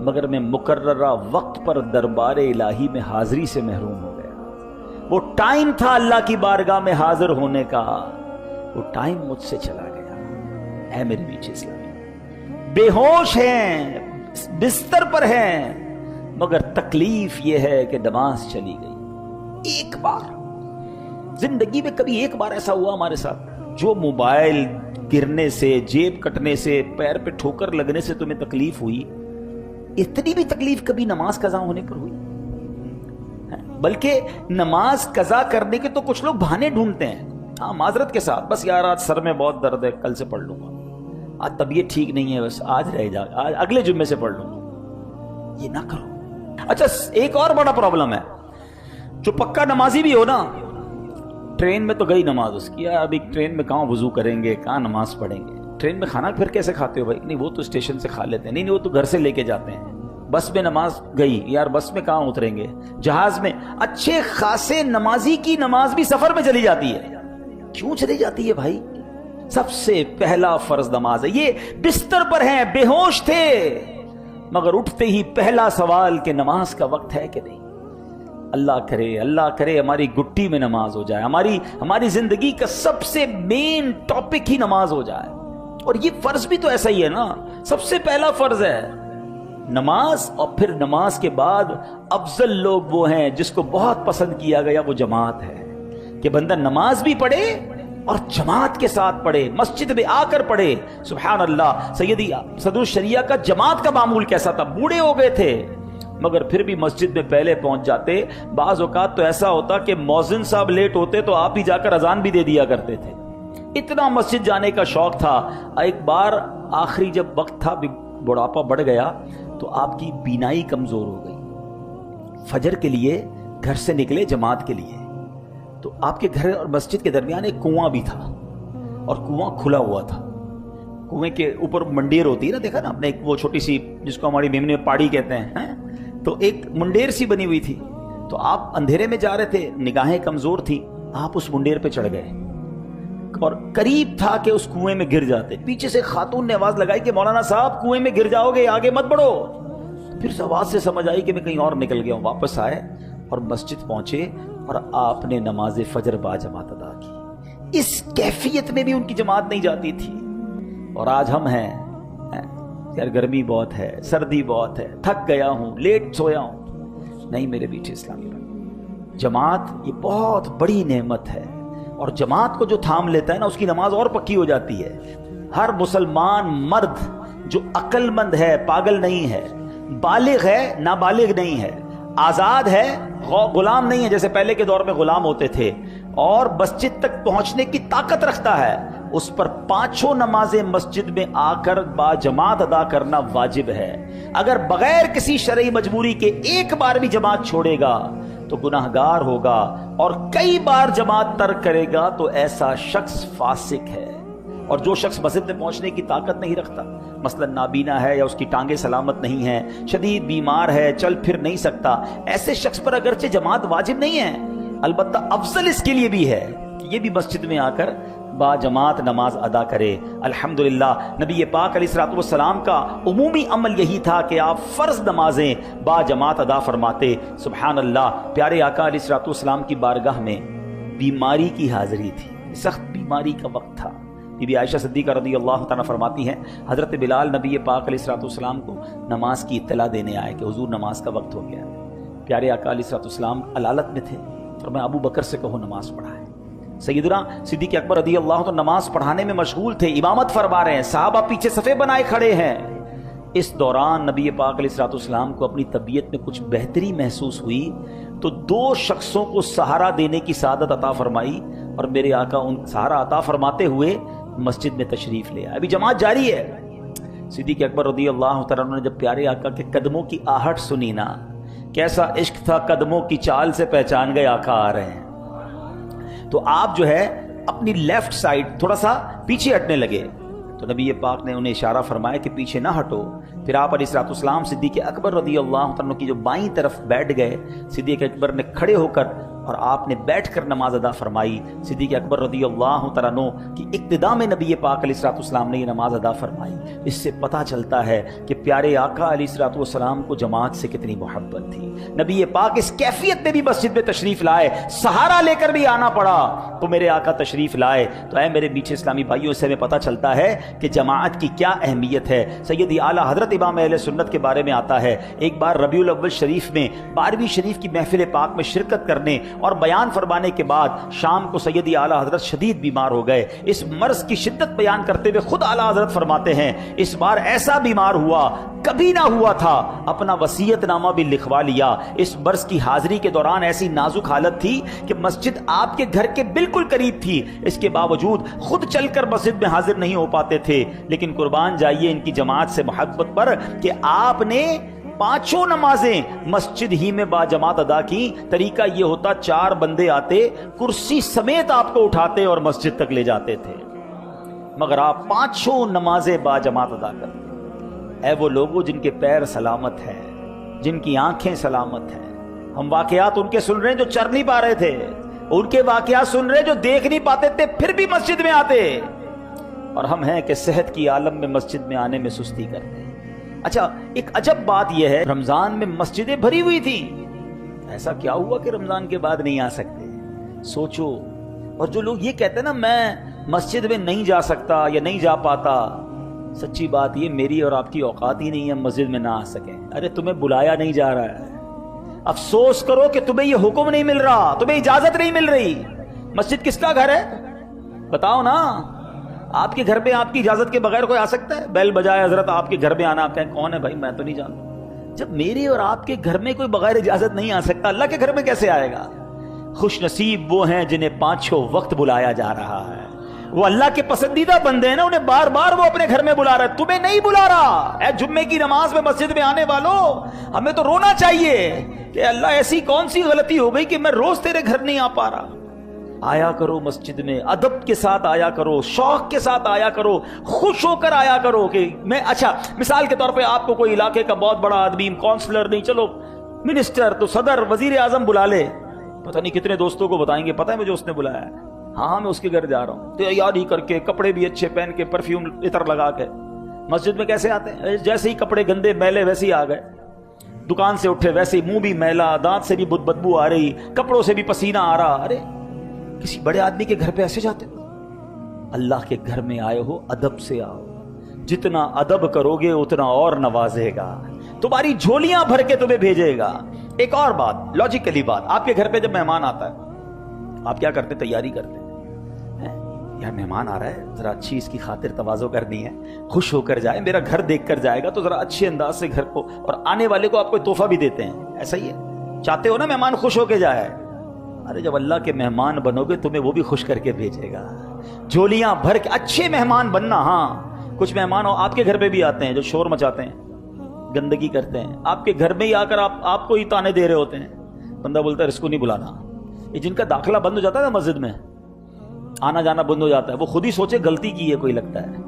مگر میں مقررہ وقت پر دربار الہی میں حاضری سے محروم ہو گیا. وہ ٹائم تھا اللہ کی بارگاہ میں حاضر ہونے کا، وہ ٹائم مجھ سے چلا گیا. اے میرے میٹھے اسلامی، بے ہوش ہیں، بستر پر ہیں، مگر تکلیف یہ ہے کہ نماز چلی گئی. ایک بار زندگی میں کبھی ایک بار ایسا ہوا ہمارے ساتھ، جو موبائل گرنے سے، جیب کٹنے سے، پیر پہ ٹھوکر لگنے سے تمہیں تکلیف ہوئی، اتنی بھی تکلیف کبھی نماز قضا ہونے پر ہوئی؟ بلکہ نماز قضا کرنے کے تو کچھ لوگ بہانے ڈھونڈتے ہیں، ہاں معذرت کے ساتھ، بس یار آج سر میں بہت درد ہے، کل سے پڑھ لوں گا، آج طبیعت ٹھیک نہیں ہے، بس آج رہ جا، آج اگلے جمعے سے پڑھ لوں گا. یہ نہ کرو. اچھا ایک اور بڑا پرابلم ہے، جو پکا نمازی بھی ہو نا، ٹرین میں تو گئی نماز اس کی، ابھی ٹرین میں کہاں وضو کریں گے، کہاں نماز پڑھیں گے، ٹرین میں کھانا پھر کیسے کھاتے ہو بھائی؟ نہیں وہ تو اسٹیشن سے کھا لیتے ہیں، نہیں وہ تو گھر سے لے کے جاتے ہیں. بس میں نماز گئی، یار بس میں کہاں اتریں گے، جہاز میں. اچھے خاصے نمازی کی نماز بھی سفر میں چلی جاتی ہے. کیوں چلی جاتی ہے بھائی؟ سب سے پہلا فرض نماز ہے. یہ بستر پر ہیں، بے ہوش تھے، مگر اٹھتے ہی پہلا سوال کہ نماز کا وقت ہے کہ نہیں. اللہ کرے ہماری گٹی میں نماز ہو جائے، ہماری زندگی کا سب سے مین ٹاپک ہی نماز ہو جائے. اور یہ فرض بھی تو ایسا ہی ہے نا، سب سے پہلا فرض ہے نماز. اور پھر نماز کے بعد افضل لوگ وہ ہیں جس کو بہت پسند کیا گیا، وہ جماعت ہے، کہ بندہ نماز بھی پڑھے اور جماعت کے ساتھ پڑھے، مسجد میں آ کر پڑھے. سبحان اللہ. سیدی صدر الشریعہ کا جماعت کا معمول کیسا تھا؟ بوڑھے ہو گئے تھے مگر پھر بھی مسجد میں پہلے پہنچ جاتے. بعض اوقات تو ایسا ہوتا کہ مؤذن صاحب لیٹ ہوتے تو آپ ہی جا کر اذان بھی دے دیا کرتے تھے، اتنا مسجد جانے کا شوق تھا. ایک بار آخری جب وقت تھا، بڑھاپا بڑھ گیا، تو آپ کی بینائی کمزور ہو گئی. فجر کے لیے گھر سے نکلے جماعت کے لیے، تو آپ کے گھر اور مسجد کے درمیان ایک کنواں بھی تھا، اور کنواں کھلا ہوا تھا. کنویں کے اوپر منڈیر ہوتی ہے نا، دیکھا نا آپ نے، ایک وہ چھوٹی سی جس کو ہماری میمنے میں پاڑی کہتے ہیں، تو ایک منڈیر سی بنی ہوئی تھی. تو آپ اندھیرے میں جا رہے تھے، نگاہیں کمزور تھی، آپ اس منڈیر پہ چڑھ گئے اور قریب تھا کہ اس کنویں میں گر جاتے. پیچھے سے خاتون نے آواز لگائی کہ مولانا صاحب کنویں میں گر جاؤ گے، آگے مت بڑھو. پھر اس آواز سے سمجھ آئی کہ میں کہیں اور نکل گیا ہوں. واپس آئے اور مسجد پہنچے اور آپ نے نماز فجر با جماعت ادا کی. اس کیفیت میں بھی ان کی جماعت نہیں جاتی تھی. اور آج ہم ہیں، یار گرمی بہت ہے، سردی بہت ہے، تھک گیا ہوں، لیٹ سویا ہوں. نہیں میرے میٹھے اسلامی بھائی، جماعت یہ بہت بڑی نعمت ہے، اور جماعت کو جو تھام لیتا ہے نا، اس کی نماز اور پکی ہو جاتی ہے. ہر مسلمان مرد جو عقل مند ہے، پاگل نہیں ہے، بالغ ہے، نابالغ نہیں ہے، آزاد ہے، غلام نہیں ہے جیسے پہلے کے دور میں غلام ہوتے تھے، اور مسجد تک پہنچنے کی طاقت رکھتا ہے، اس پر 5 نمازیں مسجد میں آ کر با جماعت ادا کرنا واجب ہے. اگر بغیر کسی شرعی مجبوری کے ایک بار بھی جماعت چھوڑے گا تو گناہگار ہوگا، اور کئی بار جماعت ترک کرے گا تو ایسا شخص فاسق ہے. اور جو شخص مسجد میں پہنچنے کی طاقت نہیں رکھتا، مثلا نابینا ہے یا اس کی ٹانگیں سلامت نہیں ہیں، شدید بیمار ہے، چل پھر نہیں سکتا، ایسے شخص پر اگرچہ جماعت واجب نہیں ہے، البتہ افضل اس کے لیے بھی ہے کہ یہ بھی مسجد میں آ کر با جماعت نماز ادا کرے. الحمدللہ نبی پاک علیہ الصلوۃ والسلام کا عمومی عمل یہی تھا کہ آپ فرض نمازیں با جماعت ادا فرماتے. سبحان اللہ. پیارے آقا علیہ الصلوۃ والسلام کی بارگاہ میں بیماری کی حاضری تھی، سخت بیماری کا وقت تھا. بی بی عائشہ صدیقہ رضی اللہ تعالیٰ فرماتی ہیں، حضرت بلال نبی پاک علیہ الصلوۃ والسلام کو نماز کی اطلاع دینے آئے کہ حضور نماز کا وقت ہو گیا. پیارے آقا علیہ الصلوۃ والسلام علالت میں تھے، اور میں ابو بکر سے کہو نماز پڑھائے. سیدنا صدیق اکبر رضی اللہ عنہ نماز پڑھانے میں مشغول تھے، امامت فرما رہے ہیں، صحابہ پیچھے صفے بنائے کھڑے ہیں. اس دوران نبی پاک علیہ الصلوۃ والسلام کو اپنی طبیعت میں کچھ بہتری محسوس ہوئی، تو 2 شخصوں کو سہارا دینے کی سعادت عطا فرمائی، اور میرے آقا ان سہارا عطا فرماتے ہوئے مسجد میں تشریف لے آئے. ابھی جماعت جاری ہے. صدیق اکبر رضی اللہ تعالیٰ عنہ نے جب پیارے آقا کے قدموں کی آہٹ سنی نا، کیسا عشق تھا، قدموں کی چال سے پہچان گئے آقا آ رہے ہیں. تو آپ جو ہے اپنی لیفٹ سائڈ تھوڑا سا پیچھے ہٹنے لگے، تو نبی پاک نے انہیں اشارہ فرمایا کہ پیچھے نہ ہٹو. پھر آپ علیہ الصلوۃ والسلام صدیق اکبر رضی اللہ عنہ کی جو بائیں طرف بیٹھ گئے. صدیق اکبر نے کھڑے ہو کر اور آپ نے بیٹھ کر نماز ادا فرمائی. صدیق اکبر رضی اللہ تعالیٰ عنہ کی اقتداء میں نبی پاک علیہ الصلوۃ والسلام نے یہ نماز ادا فرمائی. اس سے پتہ چلتا ہے کہ پیارے آقا علیہ الصلوۃ والسلام کو جماعت سے کتنی محبت تھی. نبی پاک اس کیفیت میں بھی مسجد میں تشریف لائے, سہارا لے کر بھی آنا پڑا تو میرے آقا تشریف لائے. تو اے میرے میٹھے اسلامی بھائیوں, سے ہمیں پتہ چلتا ہے کہ جماعت کی کیا اہمیت ہے. سیدی اعلیٰ حضرت امام اہل سنت کے بارے میں آتا ہے, ایک بار ربیع الاول شریف میں 12ویں شریف کی محفل پاک میں شرکت کرنے اور بیان فرمانے کے بعد شام کو سیدی اعلیٰ حضرت شدید بیمار ہو گئے. اس مرض کی شدت بیان کرتے ہوئے خود اعلیٰ حضرت فرماتے ہیں, اس بار ایسا بیمار ہوا کبھی نہ ہوا تھا, اپنا وصیت نامہ بھی لکھوا لیا. اس مرض کی حاضری کے دوران ایسی نازک حالت تھی کہ مسجد آپ کے گھر کے بالکل قریب تھی, اس کے باوجود خود چل کر مسجد میں حاضر نہیں ہو پاتے تھے. لیکن قربان جائیے ان کی جماعت سے محبت پر کہ آپ نے 5 نمازیں مسجد ہی میں با جماعت ادا کی. طریقہ یہ ہوتا 4 بندے آتے, کرسی سمیت آپ کو اٹھاتے اور مسجد تک لے جاتے تھے, مگر آپ 5 نمازیں با جماعت ادا کرتے. اے وہ لوگوں جن کے پیر سلامت ہیں, جن کی آنکھیں سلامت ہیں. ہم واقعات ان کے سن رہے ہیں جو چر نہیں پا رہے تھے, ان کے واقعات سن رہے جو دیکھ نہیں پاتے تھے پھر بھی مسجد میں آتے, اور ہم ہیں کہ صحت کی عالم میں مسجد میں آنے میں سستی کرتے ہیں. اچھا, ایک عجب بات یہ ہے, رمضان میں مسجدیں بھری ہوئی تھیں, ایسا کیا ہوا کہ رمضان کے بعد نہیں آ سکتے؟ سوچو. اور جو لوگ یہ کہتے ہیں نا میں مسجد میں نہیں جا سکتا یا نہیں جا پاتا, سچی بات یہ میری اور آپ کی اوقات ہی نہیں ہے مسجد میں نہ آ سکیں. ارے تمہیں بلایا نہیں جا رہا ہے, افسوس کرو کہ تمہیں یہ حکم نہیں مل رہا, تمہیں اجازت نہیں مل رہی. مسجد کس کا گھر ہے بتاؤ نا؟ آپ کے گھر پہ آپ کی اجازت کے بغیر کوئی آ سکتا ہے؟ بیل بجائے حضرت آپ کے گھر میں آنا, آپ کہیں کون ہے بھائی میں تو نہیں جانتا. جب میرے اور آپ کے گھر میں کوئی بغیر اجازت نہیں آ سکتا, اللہ کے گھر میں کیسے آئے گا؟ خوش نصیب وہ ہیں جنہیں 5 وقت بلایا جا رہا ہے, وہ اللہ کے پسندیدہ بندے ہیں نا, انہیں بار بار وہ اپنے گھر میں بلا رہا ہے, تمہیں نہیں بلا رہا. اے جمعے کی نماز میں مسجد میں آنے والوں, ہمیں تو رونا چاہیے کہ اللہ ایسی کون سی غلطی ہو گئی کہ میں روز تیرے گھر نہیں آ پا رہا. آیا کرو مسجد میں, ادب کے ساتھ آیا کرو, شوق کے ساتھ آیا کرو, خوش ہو کر آیا کرو. کہ میں اچھا مثال کے طور پہ آپ کو کوئی علاقے کا بہت بڑا آدمی, کونسلر نہیں, چلو منسٹر تو صدر وزیر اعظم بلا لے, پتہ نہیں کتنے دوستوں کو بتائیں گے پتہ ہے مجھے اس نے بلایا ہے, ہاں میں اس کے گھر جا رہا ہوں, تیاری کر کے کپڑے بھی اچھے پہن کے پرفیوم عطر لگا کے. مسجد میں کیسے آتے ہیں؟ جیسے ہی کپڑے گندے میلے ویسے ہی آ گئے, دکان سے اٹھے ویسے ہی منہ بھی میلا, دانت سے بھی بدبو آ رہی, کپڑوں سے بھی پسینہ آ رہا. ارے کسی بڑے آدمی کے گھر پہ ایسے جاتے ہو؟ اللہ کے گھر میں آئے ہو, ادب سے آؤ. جتنا ادب کرو گے اتنا اور نوازے گا, تمہاری جھولیاں بھر کے تمہیں بھیجے گا. ایک اور بات, لاجیکلی بات, آپ کے گھر پہ جب مہمان آتا ہے آپ کیا کرتے؟ تیاری کرتے ہیں, یار مہمان آ رہا ہے ذرا اچھی اس کی خاطر تواضع کرنی ہے, خوش ہو کر جائے, میرا گھر دیکھ کر جائے گا تو ذرا اچھے انداز سے گھر کو, اور آنے والے کو آپ کوئی تحفہ بھی دیتے ہیں. ایسا ہی ہے, چاہتے ہو نا مہمان خوش ہو کے جائے. ارے جب اللہ کے مہمان بنو گے تمہیں وہ بھی خوش کر کے بھیجے گا, جھولیاں بھر کے. اچھے مہمان بننا. ہاں کچھ مہمان آپ کے گھر پہ بھی آتے ہیں جو شور مچاتے ہیں, گندگی کرتے ہیں, آپ کے گھر میں ہی آ کر آپ کو ہی تانے دے رہے ہوتے ہیں. بندہ بولتا ہے اس کو نہیں بلانا. یہ جن کا داخلہ بند ہو جاتا ہے نا مسجد میں, آنا جانا بند ہو جاتا ہے, وہ خود ہی سوچے غلطی کی ہے کوئی, لگتا ہے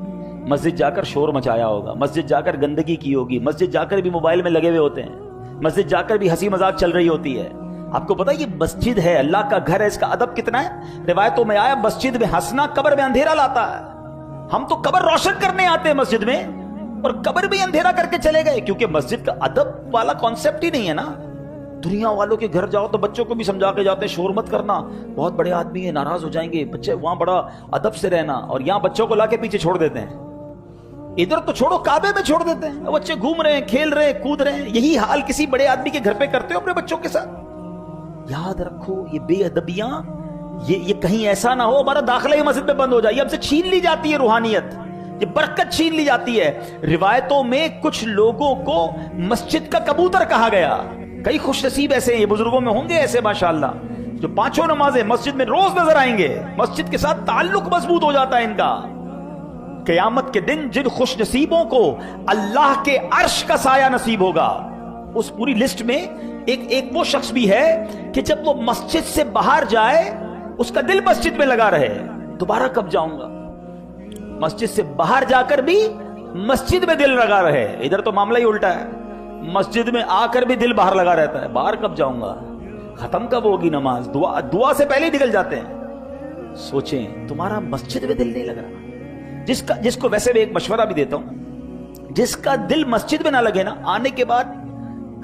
مسجد جا کر شور مچایا ہوگا, مسجد جا کر گندگی کی ہوگی, مسجد جا کر بھی موبائل میں لگے ہوئے ہوتے ہیں, مسجد جا کر بھی ہنسی مذاق چل رہی ہوتی ہے. آپ کو پتا یہ مسجد ہے, اللہ کا گھر ہے, اس کا ادب کتنا ہے. روایتوں میں آیا مسجد میں ہنسنا قبر میں اندھیرا لاتا ہے. ہم تو قبر روشن کرنے آتے ہیں مسجد میں, اور قبر بھی اندھیرا کر کے چلے گئے, کیونکہ مسجد کا ادب والا کانسیپٹ ہی نہیں ہے نا. دنیا والوں کے گھر جاؤ تو بچوں کو بھی سمجھا کے جاتے ہیں شور مت کرنا, بہت بڑے آدمی ہیں ناراض ہو جائیں گے بچے, وہاں بڑا ادب سے رہنا. اور یہاں بچوں کو لا کے پیچھے چھوڑ دیتے ہیں, ادھر تو چھوڑو کعبے میں چھوڑ دیتے ہیں, بچے گھوم رہے ہیں, کھیل رہے ہیں, کود رہے ہیں. یہی حال کسی بڑے آدمی کے گھر پہ کرتے ہو اپنے بچوں کے ساتھ. یاد رکھو یہ بے ادبیاں, یہ کہیں ایسا نہ ہو ہمارا داخلہ ہی مسجد میں بند ہو جائے, ہم سے چھین لی جاتی ہے روحانیت, یہ برکت چھین لی جاتی ہے. روایتوں میں کچھ لوگوں کو مسجد کا کبوتر کہا گیا. کئی خوش نصیب ایسے ہیں, بزرگوں میں ہوں گے ایسے ماشاءاللہ, جو 5 نمازیں مسجد میں روز نظر آئیں گے, مسجد کے ساتھ تعلق مضبوط ہو جاتا ہے ان کا. قیامت کے دن جن خوش نصیبوں کو اللہ کے عرش کا سایہ نصیب ہوگا, اس پوری لسٹ میں ایک وہ شخص بھی ہے کہ جب وہ مسجد سے باہر جائے اس کا دل مسجد میں لگا رہے, دوبارہ کب جاؤں گا. مسجد سے باہر جا کر بھی مسجد میں دل لگا رہے. ادھر تو معاملہ ہی الٹا ہے, مسجد میں آ کر بھی دل باہر لگا رہتا ہے, باہر کب جاؤں گا. ختم کب ہوگی نماز؟ دعا سے پہلے ہی نکل جاتے ہیں. سوچیں تمہارا مسجد میں دل نہیں لگ رہا. جس کو ویسے میں ایک مشورہ بھی دیتا ہوں، جس کا دل مسجد میں نہ لگے نا، آنے کے بعد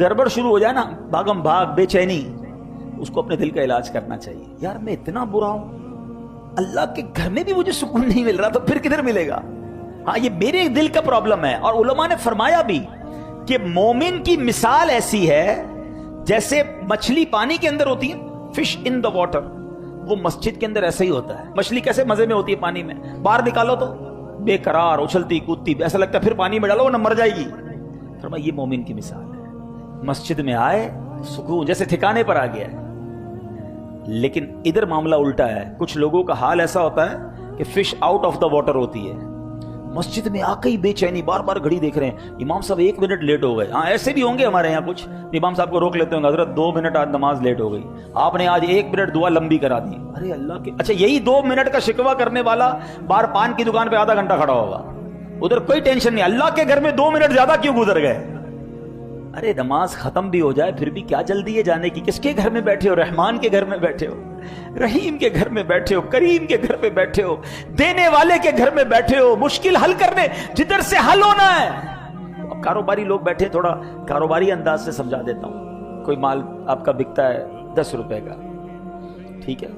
گڑبڑ شروع ہو جائے نا، بھاگم بھاگ، بے چینی، اس کو اپنے دل کا علاج کرنا چاہیے. یار میں اتنا برا ہوں، اللہ کے گھر میں بھی مجھے سکون نہیں مل رہا، تو پھر کدھر ملے گا؟ ہاں یہ میرے دل کا پرابلم ہے. اور علماء نے فرمایا بھی کہ مومن کی مثال ایسی ہے جیسے مچھلی پانی کے اندر ہوتی ہے، فش ان دا واٹر، وہ مسجد کے اندر ایسا ہی ہوتا ہے. مچھلی کیسے مزے میں ہوتی ہے پانی میں، باہر نکالو تو بے قرار اچھلتی کودتی، ایسا لگتا ہے پھر پانی میں ڈالو وہ نہ مر جائے گی. فرمایا یہ مومن کی مثال ہے، مسجد میں آئے سکون جیسے ٹھکانے پر آ گیا ہے. لیکن ادھر معاملہ الٹا ہے. کچھ لوگوں کا حال ایسا ہوتا ہے کہ fish out of the water ہوتی ہے، مسجد میں آ کے ہی بے چینی، بار بار گھڑی دیکھ رہے ہیں، امام صاحب 1 منٹ لیٹ ہو گئے. ہاں ایسے بھی ہوں گے ہمارے یہاں کچھ، امام صاحب کو روک لیتے ہوں گے، حضرت 2 منٹ آج نماز لیٹ ہو گئی، آپ نے آج 1 منٹ دعا لمبی کرا دی. ارے اللہ کے، اچھا یہی 2 منٹ کا شکوہ کرنے والا باہر پان کی دکان پہ آدھا گھنٹہ کھڑا ہوگا، ادھر کوئی ٹینشن نہیں. اللہ کے گھر میں 2 منٹ زیادہ کیوں گزر گئے؟ ارے نماز ختم بھی ہو جائے پھر بھی کیا جلدی ہے جانے کی؟ کس کے گھر میں بیٹھے ہو؟ رحمان کے گھر میں بیٹھے ہو، رحیم کے گھر میں بیٹھے ہو، کریم کے گھر میں بیٹھے ہو، دینے والے کے گھر میں بیٹھے ہو. مشکل حل کرنے جدھر سے حل ہونا ہے. اب کاروباری لوگ بیٹھے، تھوڑا کاروباری انداز سے سمجھا دیتا ہوں. کوئی مال آپ کا بکتا ہے 10 روپے کا، ٹھیک ہے،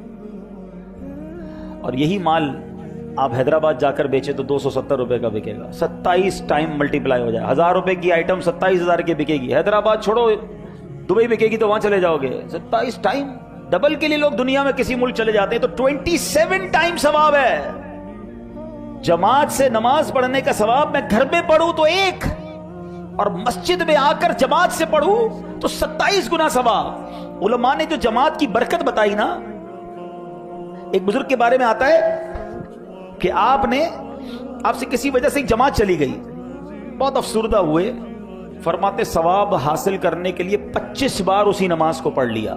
اور یہی مال آپ حیدرآباد جا کر بیچے تو 270 روپے کا بکے گا. 27 ٹائم ملٹیپلائی ہو جائے، 1000 روپے کی آئٹم 27,000 کی بکے گی. حیدرآباد چھوڑو، دبئی بکے گی تو وہاں چلے جاؤ گے. 27 ٹائم، ڈبل کے لیے لوگ دنیا میں کسی ملک چلے جاتے ہیں تو 27 ٹائم ثواب ہے. جماعت سے نماز پڑھنے کا ثواب میں گھر میں پڑھوں تو 1، اور مسجد میں آ کر جماعت سے پڑھوں تو 27 گنا ثواب. علماء نے جو جماعت کی برکت بتائی نا، ایک بزرگ کے بارے میں آتا ہے کہ آپ سے کسی وجہ سے ایک جماعت چلی گئی، بہت افسردہ ہوئے. فرماتے ثواب حاصل کرنے کے لیے 25 بار اسی نماز کو پڑھ لیا،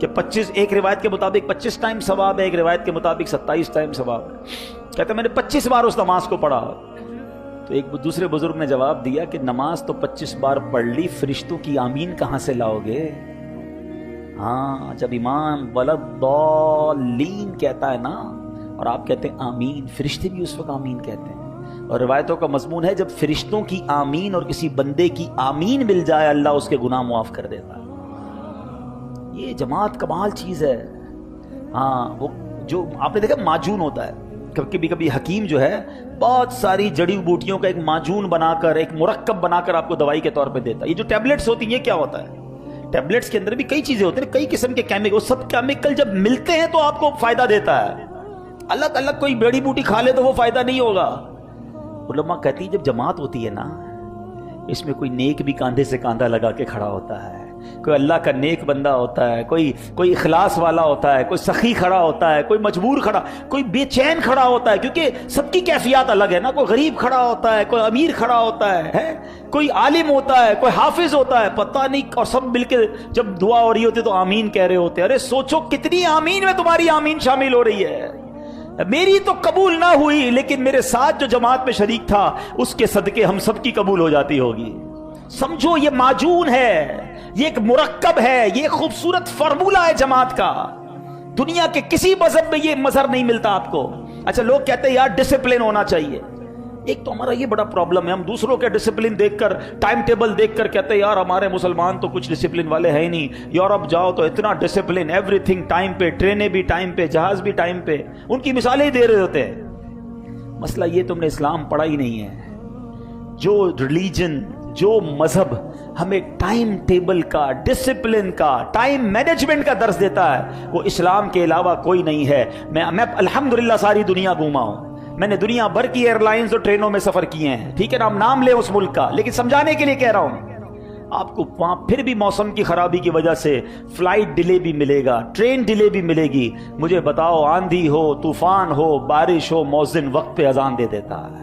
کہ 25، ایک روایت کے مطابق 25 ٹائم ثواب ہے، ایک روایت کے مطابق 27 ٹائم ثواب ہے. کہتے میں نے 25 بار اس نماز کو پڑھا. تو ایک دوسرے بزرگ نے جواب دیا کہ نماز تو 25 بار پڑھ لی، فرشتوں کی آمین کہاں سے لاؤ گے؟ ہاں جب امام ولضالین کہتا ہے نا اور آپ کہتے ہیں آمین، فرشتے بھی اس وقت آمین کہتے ہیں. اور روایتوں کا مضمون ہے جب فرشتوں کی آمین اور کسی بندے کی آمین مل جائے اللہ اس کے گناہ معاف کر دیتا ہے. یہ جماعت کمال چیز ہے. ہاں وہ جو آپ نے دیکھا معجون ہوتا ہے، کبھی کبھی حکیم جو ہے بہت ساری جڑی بوٹیوں کا ایک معجون بنا کر، ایک مرکب بنا کر آپ کو دوائی کے طور پہ دیتا ہے. یہ جو ٹیبلٹس ہوتی ہیں یہ کیا ہوتا ہے؟ ٹیبلٹس کے اندر بھی کئی چیزیں ہوتی ہیں، کئی قسم کے کیمیکل، وہ سب کیمیکل جب ملتے ہیں تو آپ کو فائدہ دیتا ہے. الگ الگ کوئی جڑی بوٹی کھا لے تو وہ فائدہ نہیں ہوگا. علماء کہتی ہے جب جماعت ہوتی ہے نا، اس میں کوئی نیک بھی کاندھے سے کاندھا لگا کے کھڑا ہوتا ہے، کوئی اللہ کا نیک بندہ ہوتا ہے، کوئی اخلاص والا ہوتا ہے، کوئی سخی کھڑا ہوتا ہے، کوئی مجبور کھڑا، کوئی بے چین کھڑا ہوتا ہے، کیونکہ سب کی کیفیات الگ ہے نا. کوئی غریب کھڑا ہوتا ہے، کوئی امیر کھڑا ہوتا ہے، کوئی عالم ہوتا ہے، کوئی حافظ ہوتا ہے، پتہ نہیں. اور سب مل کے جب دعا ہو رہی ہوتی ہے تو آمین کہہ رہے ہوتے ہیں. ارے سوچو کتنی آمین میں تمہاری آمین شامل ہو رہی ہے. میری تو قبول نہ ہوئی لیکن میرے ساتھ جو جماعت میں شریک تھا اس کے صدقے ہم سب کی قبول ہو جاتی ہوگی. سمجھو یہ معجون ہے، یہ ایک مرکب ہے، یہ خوبصورت فارمولہ ہے جماعت کا. دنیا کے کسی مذہب میں یہ مظہر نہیں ملتا آپ کو. اچھا لوگ کہتے ہیں یار ڈسپلن ہونا چاہیے. ایک تو ہمارا یہ بڑا پرابلم ہے، ہم دوسروں کے ڈسپلن دیکھ کر، ٹائم ٹیبل دیکھ کر کہتے ہیں یار ہمارے مسلمان تو کچھ ڈسپلن والے ہیں ہی نہیں. یورپ جاؤ تو اتنا ڈسپلن، ایوری تھنگ ٹائم پہ، ٹرینیں بھی ٹائم پہ، جہاز بھی ٹائم پہ، ان کی مثالیں ہی دے رہے ہوتے ہیں. مسئلہ یہ تم نے اسلام پڑھا ہی نہیں ہے. جو ریلیجن، جو مذہب ہمیں ٹائم ٹیبل کا، ڈسپلن کا، ٹائم مینجمنٹ کا درس دیتا ہے وہ اسلام کے علاوہ کوئی نہیں ہے. میں الحمدللہ ساری دنیا گھوما ہوں، میں نے دنیا بھر کی ایئر لائنز اور ٹرینوں میں سفر کیے ہیں، ٹھیک ہے نا، ہم نام لیں اس ملک کا، لیکن سمجھانے کے لیے کہہ رہا ہوں. آپ کو وہاں پھر بھی موسم کی خرابی کی وجہ سے فلائٹ ڈیلے بھی ملے گا، ٹرین ڈیلے بھی ملے گی. مجھے بتاؤ آندھی ہو، طوفان ہو، بارش ہو، مؤذن وقت پہ اذان دے دیتا ہے.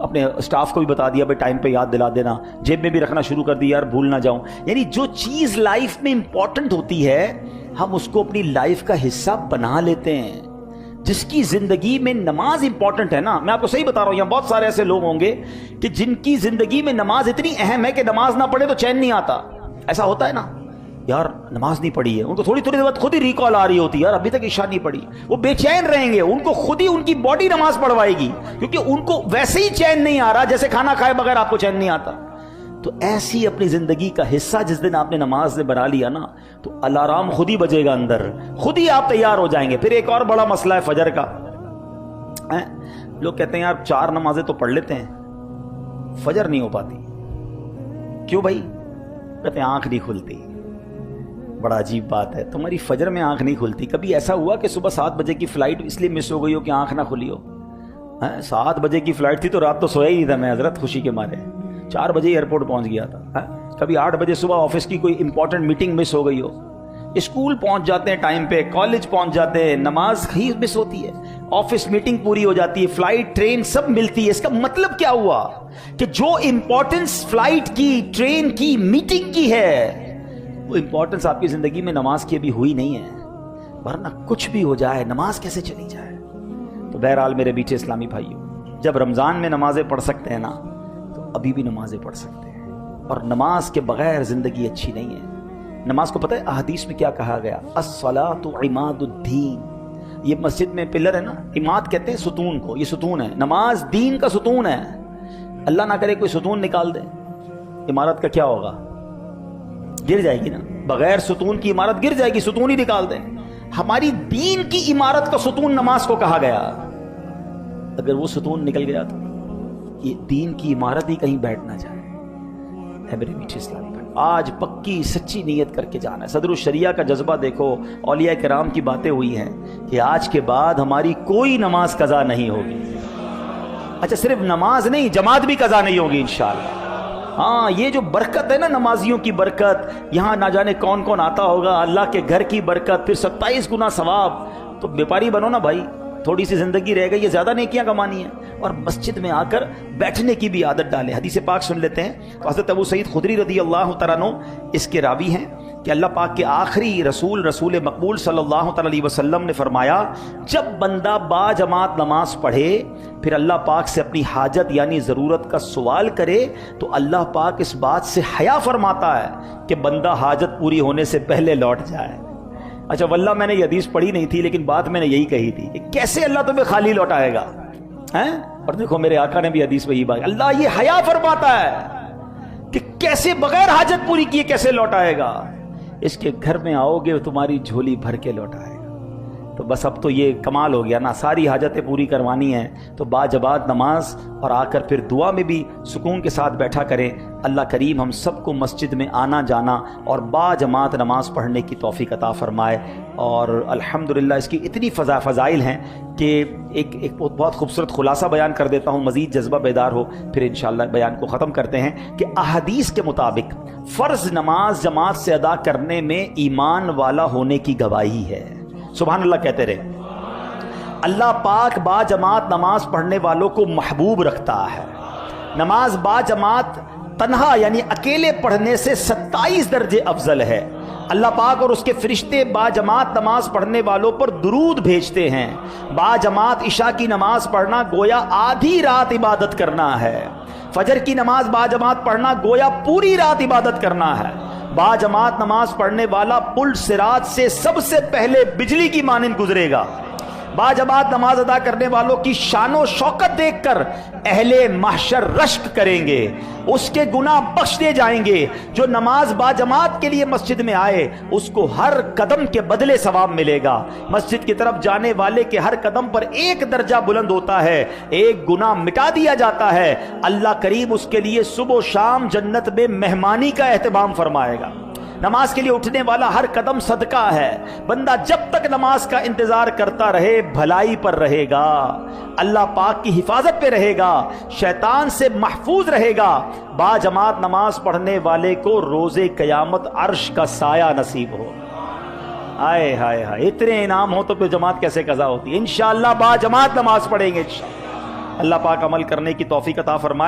اپنے اسٹاف کو بھی بتا دیا بھائی ٹائم پہ یاد دلا دینا, جیب میں بھی رکھنا شروع کر دیا یار بھول نہ جاؤں. یعنی جو چیز لائف میں امپورٹنٹ ہوتی ہے ہم اس کو اپنی لائف کا حصہ بنا لیتے ہیں. جس کی زندگی میں نماز امپورٹنٹ ہے نا, میں آپ کو صحیح بتا رہا ہوں, یہاں بہت سارے ایسے لوگ ہوں گے کہ جن کی زندگی میں نماز اتنی اہم ہے کہ نماز نہ پڑھے تو چین نہیں آتا. ایسا ہوتا ہے نا, یار نماز نہیں پڑھی ہے, ان کو تھوڑی تھوڑی دیر بعد خود ہی ریکال آ رہی ہوتی ہے, یار ابھی تک عشاء نہیں پڑھی. وہ بے چین رہیں گے, ان کو خود ہی ان کی باڈی نماز پڑھوائے گی, کیونکہ ان کو ویسے ہی چین نہیں آ رہا جیسے کھانا کھائے بغیر آپ کو چین نہیں آتا. تو ایسی اپنی زندگی کا حصہ جس دن آپ نے نماز سے بنا لیا نا, تو الارم خود ہی بجے گا اندر, خود ہی آپ تیار ہو جائیں گے. پھر ایک اور بڑا مسئلہ ہے فجر کا. لوگ کہتے ہیں یار 4 نمازیں تو پڑھ لیتے ہیں, فجر نہیں ہو پاتی. کیوں بھائی؟ کہتے ہیں آنکھ نہیں کھلتی. بڑا عجیب بات ہے, تمہاری فجر میں آنکھ نہیں کھلتی. کبھی ایسا ہوا کہ صبح 7 بجے کی فلائٹ اس لیے مس ہو گئی ہو کہ آنکھ نہ کھلی ہو؟ 7 بجے کی فلائٹ تھی تو رات تو سویا ہی نہیں تھا میں حضرت, خوشی کے مارے 4 بجے ایئرپورٹ پہنچ گیا تھا. کبھی 8 بجے صبح آفس کی کوئی امپورٹنٹ میٹنگ مس ہو گئی ہو. اسکول پہنچ جاتے ہیں ٹائم پہ, کالج پہنچ جاتے ہیں, نماز ہی مس ہوتی ہے, آفس میٹنگ پوری ہو جاتی ہے, فلائٹ ٹرین سب ملتی ہے. اس کا مطلب کیا ہوا کہ جو امپورٹنس فلائٹ کی, ٹرین کی, میٹنگ کی ہے, وہ امپورٹنس آپ کی زندگی میں نماز کی ابھی ہوئی نہیں ہے. ورنہ کچھ بھی ہو جائے نماز کیسے چلی جائے. تو بہرحال میرے بیچے اسلامی بھائیوں, جب رمضان میں نمازیں پڑھ سکتے ہیں نا تو ابھی بھی نمازیں پڑھ سکتے ہیں. اور نماز کے بغیر زندگی اچھی نہیں ہے. نماز کو پتہ ہے احادیث میں کیا کہا گیا؟ الصلاۃ عماد الدین. یہ مسجد میں پلر ہے نا, عماد کہتے ہیں ستون کو, یہ ستون ہے. نماز دین کا ستون ہے. اللہ نہ کرے کوئی ستون نکال دے, عمارت کا کیا ہوگا؟ گر جائے گی نا. بغیر ستون کی عمارت گر جائے گی, ستون ہی نکال دیں. ہماری دین کی عمارت کا ستون نماز کو کہا گیا. اگر وہ ستون نکل گیا تو یہ دین کی عمارت ہی کہیں بیٹھ نہ جائے. اے میرے میٹھے اسلامی بھائی, آج پکی سچی نیت کر کے جانا ہے. صدر الشریعہ کا جذبہ دیکھو, اولیاء کرام کی باتیں ہوئی ہیں کہ آج کے بعد ہماری کوئی نماز قضا نہیں ہوگی. اچھا صرف نماز نہیں, جماعت بھی قضا نہیں ہوگی انشاءاللہ. ہاں یہ جو برکت ہے نا, نمازیوں کی برکت, یہاں نہ جانے کون کون آتا ہوگا, اللہ کے گھر کی برکت, پھر 27 گنا ثواب. تو بیپاری بنو نا بھائی, تھوڑی سی زندگی رہ گئی, یہ زیادہ نیکیاں کمانی ہیں. اور مسجد میں آ کر بیٹھنے کی بھی عادت ڈالیں. حدیث پاک سن لیتے ہیں. تو حضرت ابو سعید خدری رضی اللہ تعالیٰ عنہ اس کے راوی ہیں کہ اللہ پاک کے آخری رسول مقبول صلی اللہ تعالی علیہ وسلم نے فرمایا, جب بندہ با جماعت نماز پڑھے پھر اللہ پاک سے اپنی حاجت یعنی ضرورت کا سوال کرے تو اللہ پاک اس بات سے حیا فرماتا ہے کہ بندہ حاجت پوری ہونے سے پہلے لوٹ جائے. اچھا واللہ میں نے یہ حدیث پڑھی نہیں تھی, لیکن بات میں نے یہی کہی تھی کہ کیسے اللہ تمہیں خالی لوٹائے گا. اور دیکھو میرے آقا نے بھی حدیث میں یہی بات, اللہ یہ حیا فرماتا ہے کہ کیسے بغیر حاجت پوری کیے کیسے لوٹائے گا. اس کے گھر میں آؤ گے تمہاری جھولی بھر کے لوٹائے گا. تو بس اب تو یہ کمال ہو گیا نا, ساری حاجتیں پوری کروانی ہیں تو با جماعت نماز, اور آ کر پھر دعا میں بھی سکون کے ساتھ بیٹھا کریں. اللہ کریم ہم سب کو مسجد میں آنا جانا اور با جماعت نماز پڑھنے کی توفیق عطا فرمائے. اور الحمدللہ اس کی اتنی فضائل ہیں کہ ایک بہت خوبصورت خلاصہ بیان کر دیتا ہوں, مزید جذبہ بیدار ہو, پھر انشاءاللہ بیان کو ختم کرتے ہیں. کہ احادیث کے مطابق فرض نماز جماعت سے ادا کرنے میں ایمان والا ہونے کی گواہی ہے. سبحان اللہ کہتے رہے. اللہ پاک با جماعت نماز پڑھنے والوں کو محبوب رکھتا ہے. نماز با جماعت تنہا یعنی اکیلے پڑھنے سے 27 درجے افضل ہے. اللہ پاک اور اس کے فرشتے با جماعت نماز پڑھنے والوں پر درود بھیجتے ہیں. با جماعت عشاء کی نماز پڑھنا گویا آدھی رات عبادت کرنا ہے. فجر کی نماز با جماعت پڑھنا گویا پوری رات عبادت کرنا ہے. با جماعت نماز پڑھنے والا پل صراط سے سب سے پہلے بجلی کی مانند گزرے گا. با جماعت نماز ادا کرنے والوں کی شان و شوکت دیکھ کر اہل محشر رشک کریں گے, اس کے گناہ بخش دیے جائیں گے. جو نماز با جماعت کے لیے مسجد میں آئے اس کو ہر قدم کے بدلے ثواب ملے گا. مسجد کی طرف جانے والے کے ہر قدم پر 1 درجہ بلند ہوتا ہے, 1 گناہ مٹا دیا جاتا ہے. اللہ کریم اس کے لیے صبح و شام جنت میں مہمانی کا اہتمام فرمائے گا. نماز کے لیے اٹھنے والا ہر قدم صدقہ ہے. بندہ جب تک نماز کا انتظار کرتا رہے بھلائی پر رہے گا, اللہ پاک کی حفاظت پہ رہے گا, شیطان سے محفوظ رہے گا. با جماعت نماز پڑھنے والے کو روز قیامت عرش کا سایہ نصیب ہو. آئے ہائے ہائے, اتنے انعام ہو تو پھر جماعت کیسے قضا ہوتی ہے. انشاءاللہ با جماعت نماز پڑھیں گے انشاءاللہ. اللہ پاک عمل کرنے کی توفیق عطا فرمائے.